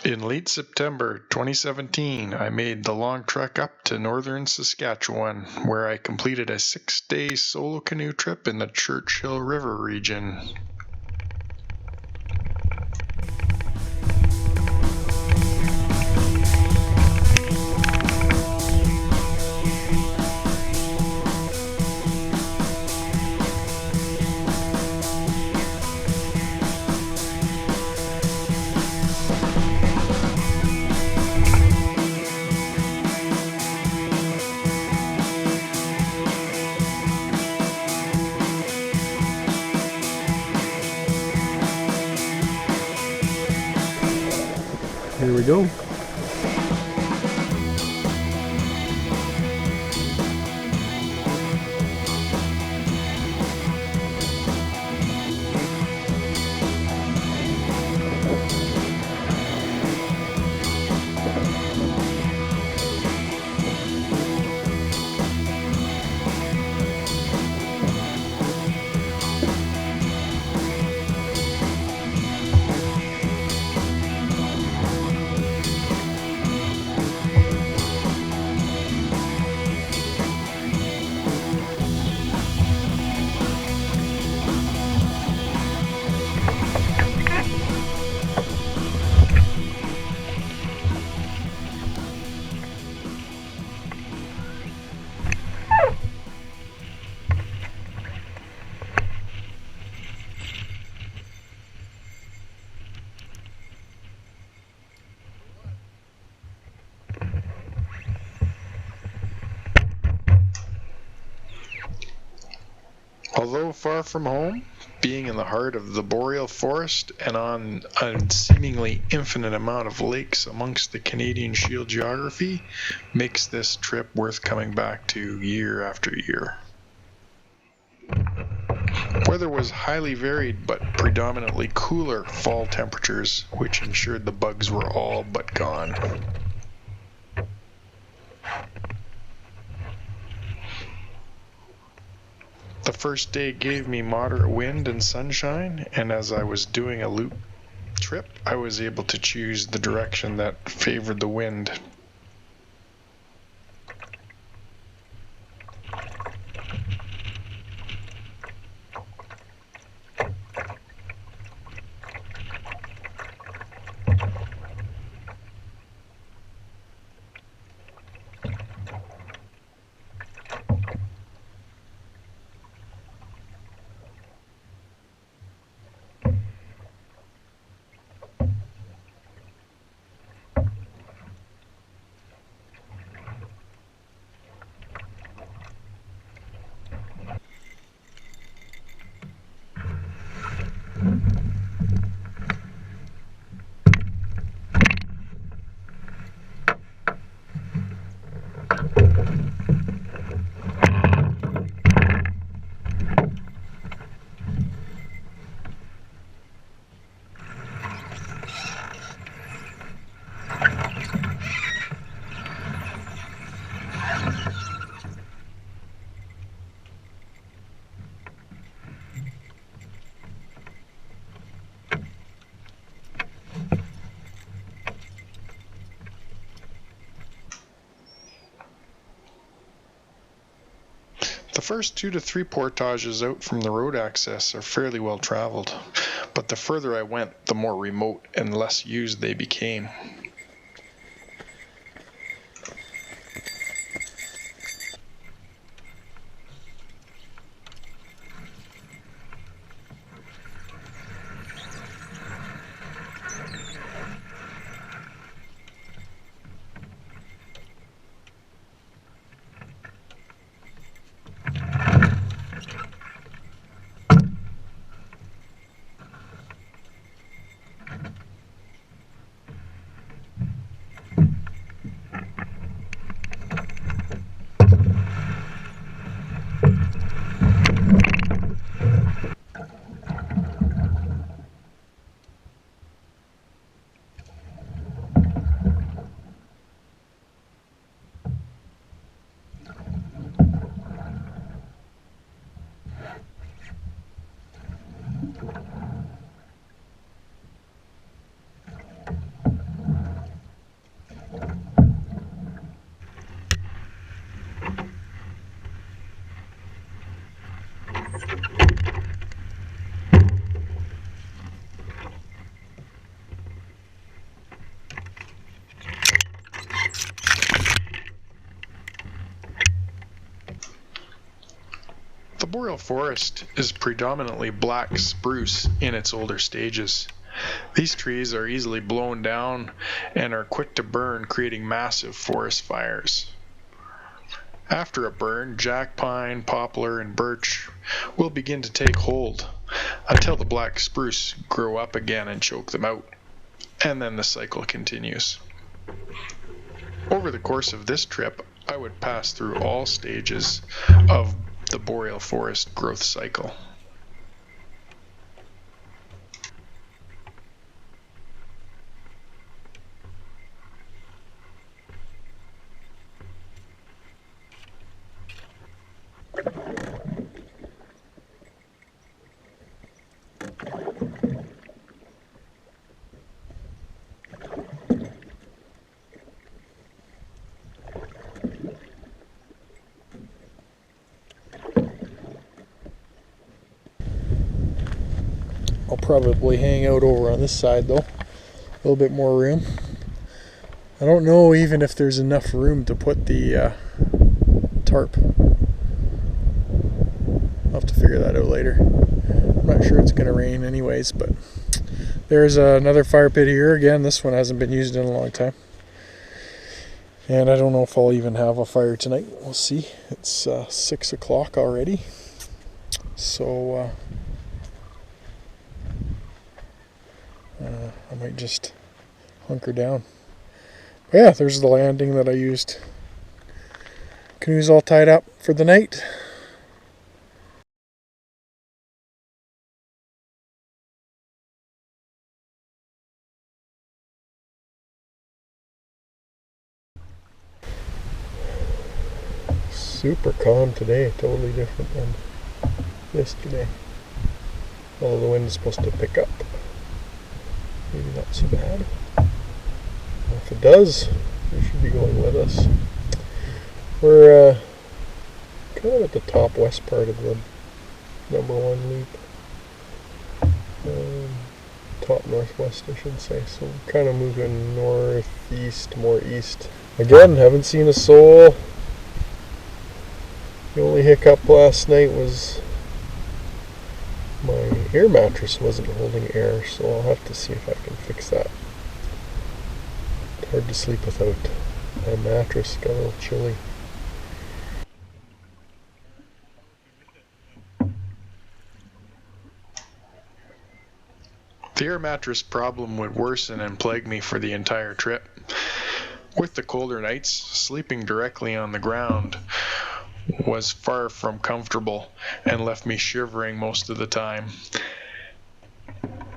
In late September 2017, I made the long trek up to northern Saskatchewan, where I completed a 6-day solo canoe trip in the Churchill River region. Here we go. Although far from home, being in the heart of the boreal forest and on a seemingly infinite amount of lakes amongst the Canadian Shield geography makes this trip worth coming back to year after year. Weather was highly varied but predominantly cooler fall temperatures, which ensured the bugs were all but gone. The first day gave me moderate wind and sunshine, and as I was doing a loop trip, I was able to choose the direction that favored the wind. The first 2 to 3 portages out from the road access are fairly well traveled, but the further I went, the more remote and less used they became. boreal forest is predominantly black spruce in its older stages. These trees are easily blown down and are quick to burn, creating massive forest fires. After a burn, jack pine, poplar, and birch will begin to take hold until the black spruce grow up again and choke them out, and then the cycle continues. Over the course of this trip, I would pass through all stages of the boreal forest growth cycle. I'll probably hang out over on this side though, a little bit more room. I don't know even if there's enough room to put the tarp. I'll have to figure that out later. I'm not sure it's going to rain anyways, but there's another fire pit here. Again, this one hasn't been used in a long time. And I don't know if I'll even have a fire tonight. We'll see. It's 6 o'clock already. So I might just hunker down. But yeah, there's the landing that I used. Canoe's all tied up for the night. Super calm today, totally different than yesterday. Although the wind is supposed to pick up. Maybe not so bad. If it does, it should be going with us. We're kind of at the top west part of the number one loop. Top northwest, I should say. So we're kind of moving northeast, more east. Again, haven't seen a soul. The only hiccup last night was my air mattress wasn't holding air, so I'll have to see if I can fix that. It's hard to sleep without a mattress, got a little chilly. The air mattress problem would worsen and plague me for the entire trip. With the colder nights, sleeping directly on the ground was far from comfortable and left me shivering most of the time.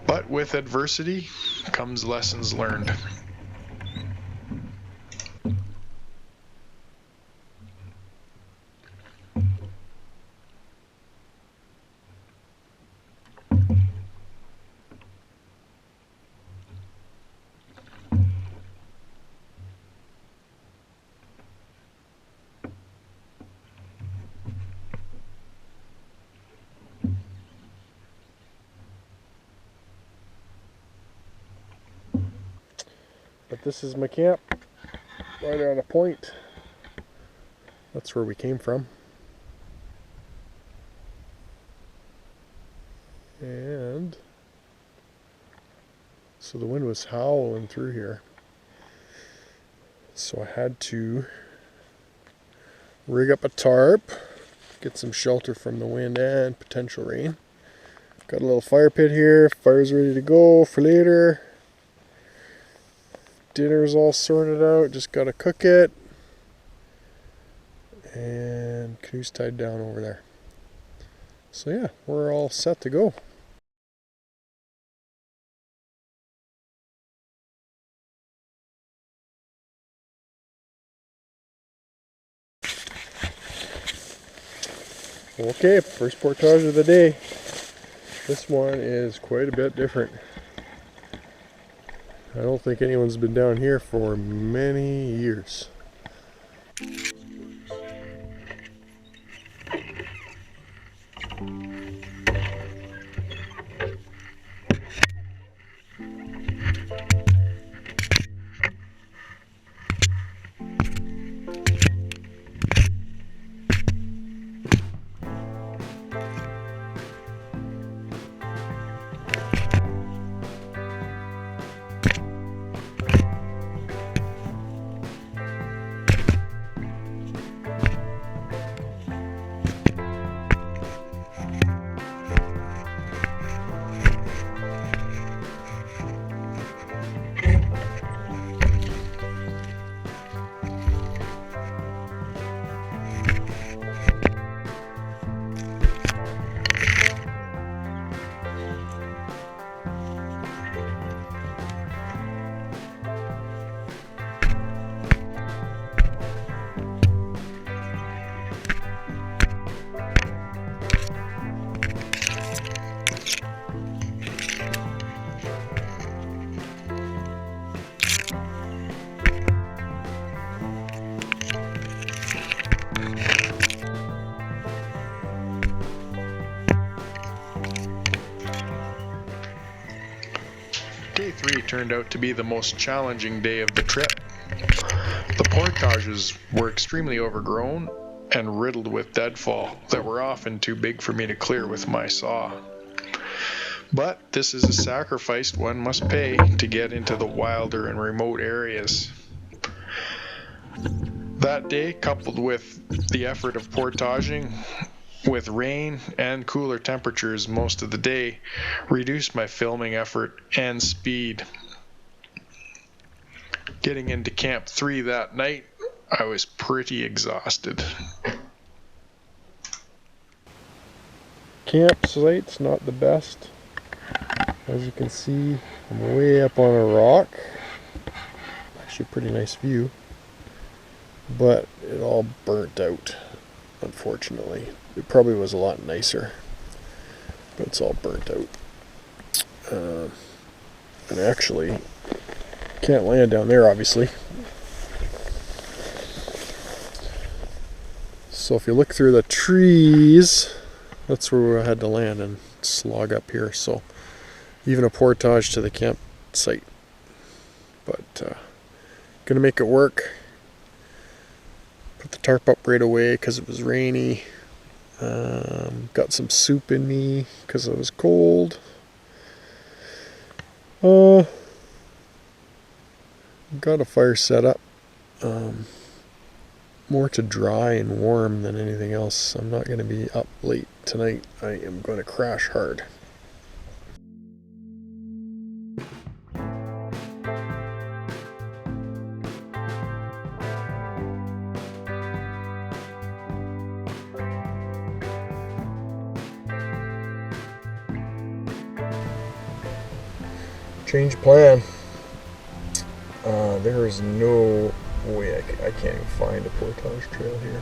But with adversity comes lessons learned. But this is my camp, right on a point. That's where we came from. And so the wind was howling through here. So I had to rig up a tarp, get some shelter from the wind and potential rain. Got a little fire pit here, fire's ready to go for later. Dinner's all sorted out, just gotta cook it. And canoe's tied down over there. So yeah, we're all set to go. Okay, first portage of the day. This one is quite a bit different. I don't think anyone's been down here for many years. Day 3 turned out to be the most challenging day of the trip. The portages were extremely overgrown and riddled with deadfall that were often too big for me to clear with my saw. But this is a sacrifice one must pay to get into the wilder and remote areas. That day, coupled with the effort of portaging, with rain and cooler temperatures most of the day, reduced my filming effort and speed. Getting into Camp 3 that night, I was pretty exhausted. Campsite's not the best. As you can see, I'm way up on a rock. Actually a pretty nice view. But it all burnt out, unfortunately. It probably was a lot nicer, but it's all burnt out. And actually, can't land down there, obviously. So if you look through the trees, that's where I had to land and slog up here. So even a portage to the campsite, but gonna make it work. Put the tarp up right away because it was rainy. Got some soup in me because it was cold. Got a fire set up. More to dry and warm than anything else. I'm not going to be up late tonight. I am going to crash hard. Change plan. There is no way I can't even find a portage trail here.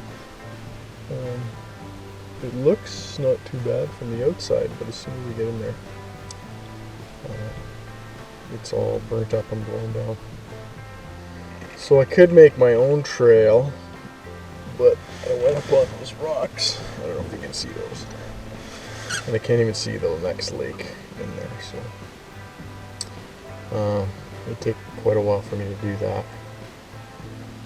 It looks not too bad from the outside, but as soon as you get in there, it's all burnt up and blown down. So I could make my own trail, but I went up on those rocks. I don't know if you can see those. And I can't even see the next lake in there, so it'll take quite a while for me to do that.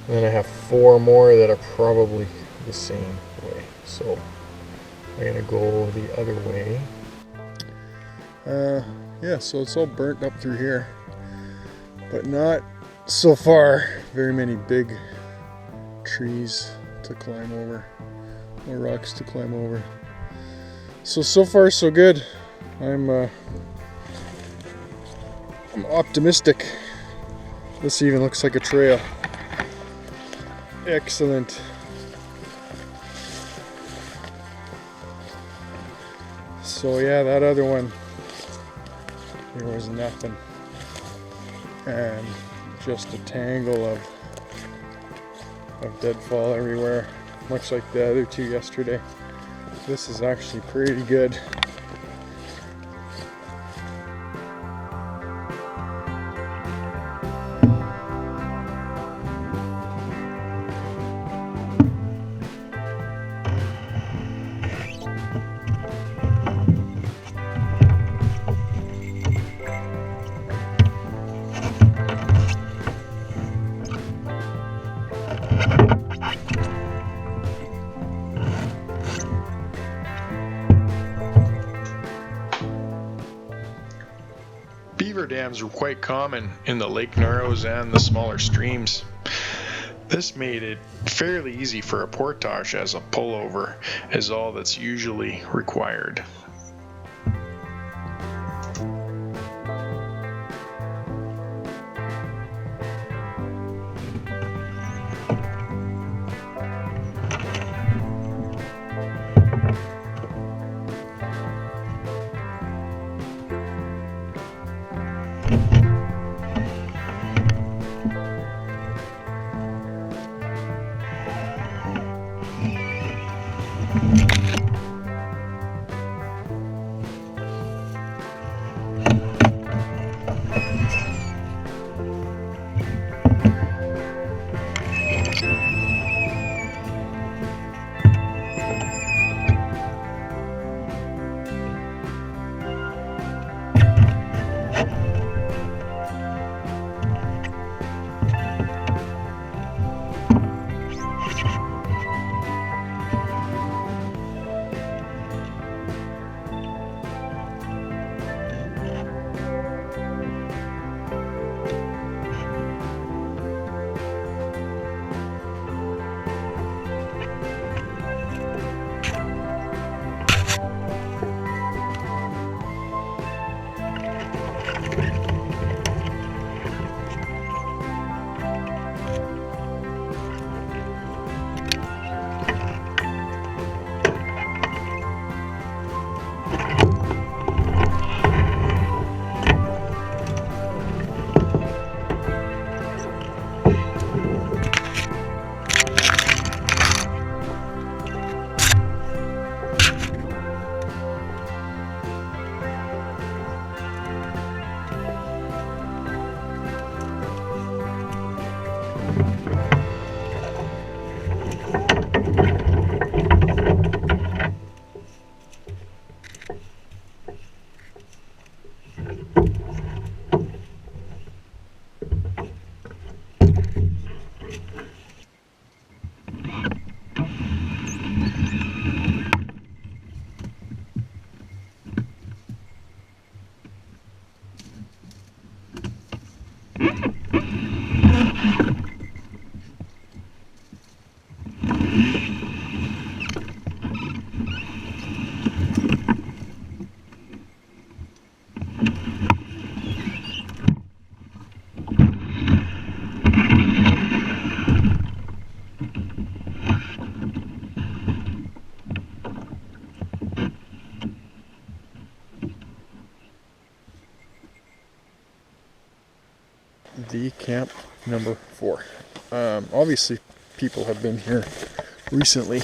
And then I have 4 more that are probably the same way, so I'm gonna go the other way. Yeah, so it's all burnt up through here, but not so far very many big trees to climb over or rocks to climb over. So far so good. I'm optimistic. This even looks like a trail. Excellent. So yeah, that other one, there was nothing. And just a tangle of deadfall everywhere, much like the other 2 yesterday. This is actually pretty good. Beaver dams were quite common in the Lake Narrows and the smaller streams. This made it fairly easy for a portage, as a pullover is all that's usually required. The camp number 4. Obviously people have been here recently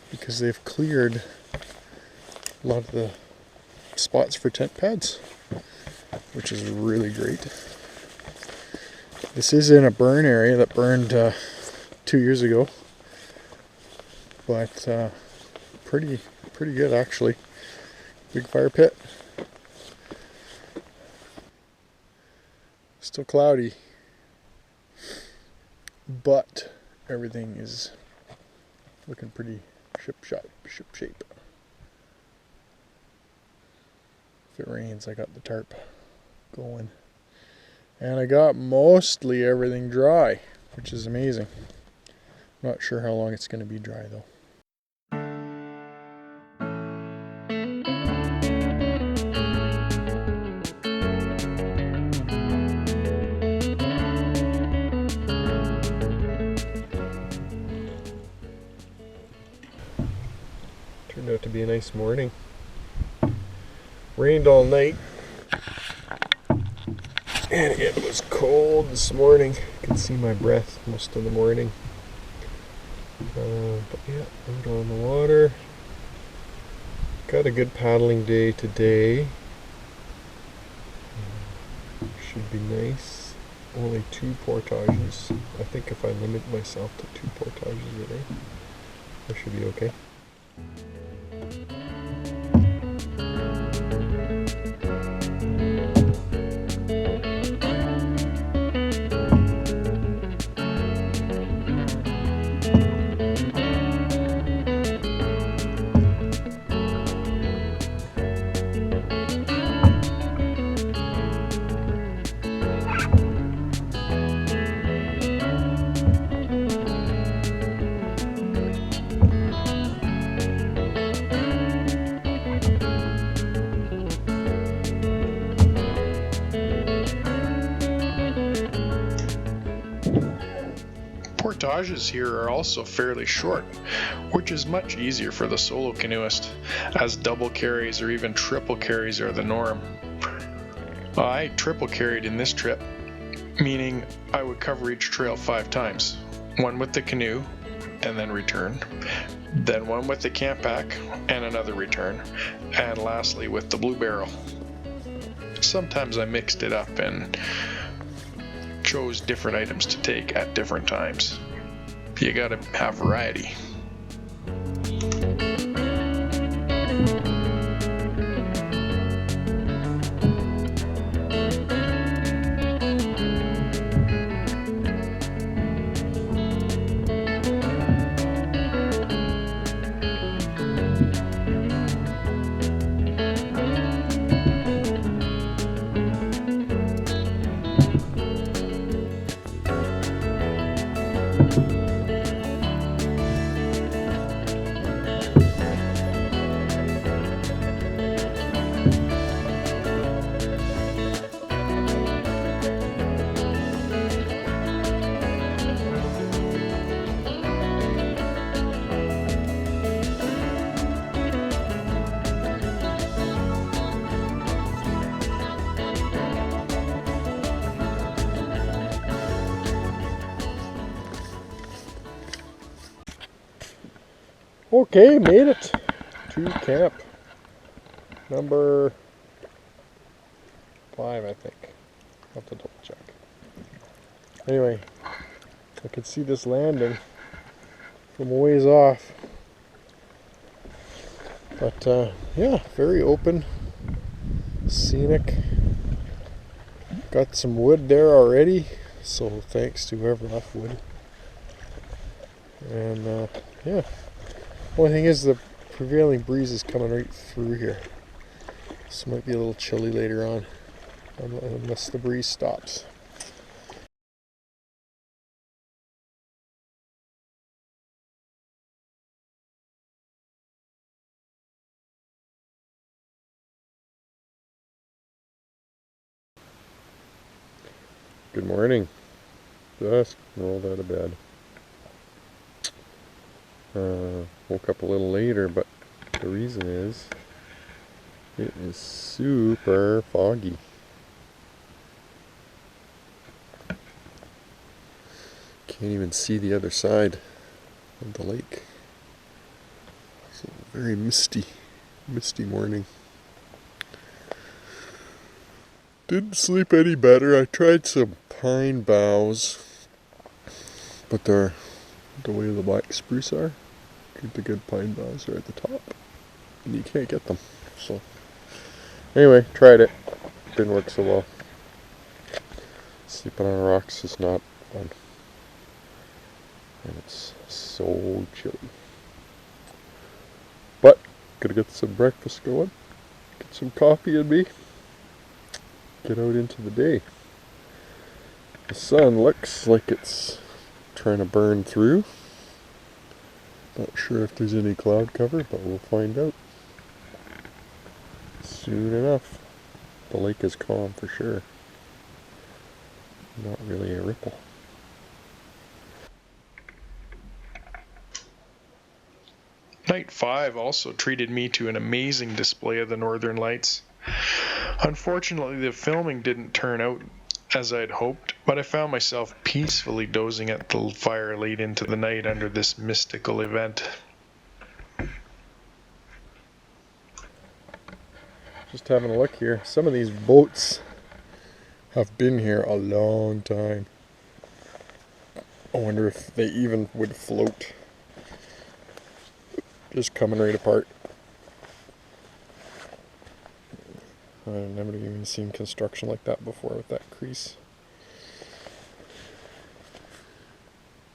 because they've cleared a lot of the spots for tent pads, which is really great. This is in a burn area that burned 2 years ago, but pretty good actually. Big fire pit. Still cloudy, but everything is looking pretty ship shape. If it rains, I got the tarp going, and I got mostly everything dry, which is amazing. Not sure how long it's going to be dry though. Turned out to be a nice morning. Rained all night, and it was cold this morning. You can see my breath most of the morning. But yeah, out on the water. Got a good paddling day today. Should be nice. Only 2 portages. I think if I limit myself to 2 portages a day, I should be okay. Portages here are also fairly short, which is much easier for the solo canoeist, as double carries or even triple carries are the norm. I triple carried in this trip, meaning I would cover each trail 5 times. One with the canoe, and then return. Then one with the camp pack, and another return. And lastly with the blue barrel. Sometimes I mixed it up and chose different items to take at different times. You gotta have variety. Okay, made it to camp number 5, I think. I'll have to double check. Anyway, I could see this landing from a ways off. But yeah, very open, scenic. Got some wood there already, so thanks to whoever left wood. And yeah, only thing is the prevailing breeze is coming right through here. So it might be a little chilly later on, unless the breeze stops. Good morning. Just rolled out of bed. Woke up a little later, but the reason is it is super foggy. Can't even see the other side of the lake. So very misty morning. Didn't sleep any better. I tried some pine boughs, but they're the way the black spruce are. The good pine boughs are at the top, and you can't get them. So anyway, tried it. Didn't work so well. Sleeping on rocks is not fun, and it's so chilly. But gotta get some breakfast going, get some coffee in me, get out into the day. The sun looks like it's trying to burn through. Not sure if there's any cloud cover, but we'll find out soon enough. The lake is calm for sure. Not really a ripple. Night 5 also treated me to an amazing display of the northern lights. Unfortunately, the filming didn't turn out as I'd hoped, but I found myself peacefully dozing at the fire late into the night under this mystical event. Just having a look here. Some of these boats have been here a long time. I wonder if they even would float. Just coming right apart. I've never even seen construction like that before with that crease.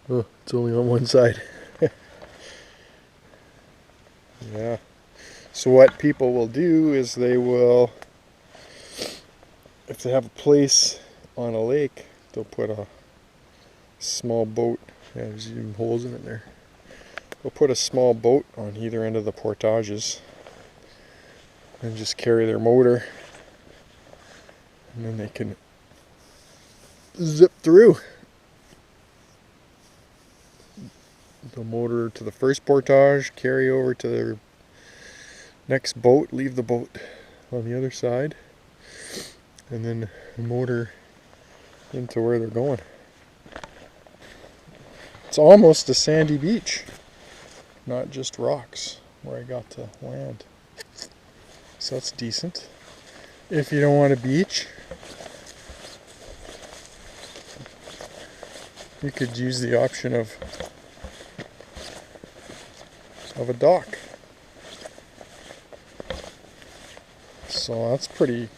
Oh, it's only on one side. Yeah. So what people will do is they will, if they have a place on a lake, they'll put a small boat. Yeah, there's even holes in it there. They'll put a small boat on either end of the portages and just carry their motor, and then they can zip through. The motor to the first portage, carry over to their next boat, leave the boat on the other side, and then motor into where they're going. It's almost a sandy beach, not just rocks where I got to land. So that's decent. If you don't want a beach, you could use the option of a dock. So that's pretty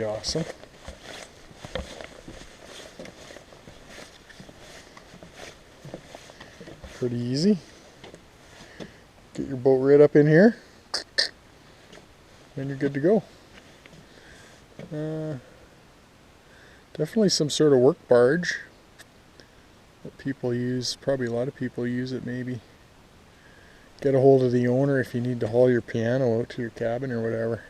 awesome. Pretty easy. Get your boat right up in here, and you're good to go. Definitely some sort of work barge that people use. Probably a lot of people use it maybe. Get a hold of the owner if you need to haul your piano out to your cabin or whatever.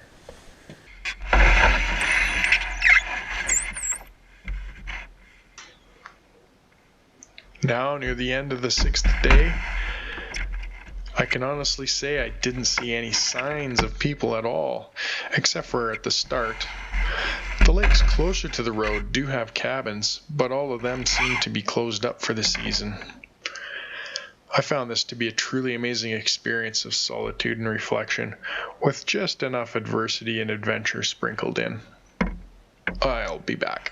Now, near the end of the 6th day, I can honestly say I didn't see any signs of people at all, except for at the start. The lakes closer to the road do have cabins, but all of them seem to be closed up for the season. I found this to be a truly amazing experience of solitude and reflection, with just enough adversity and adventure sprinkled in. I'll be back.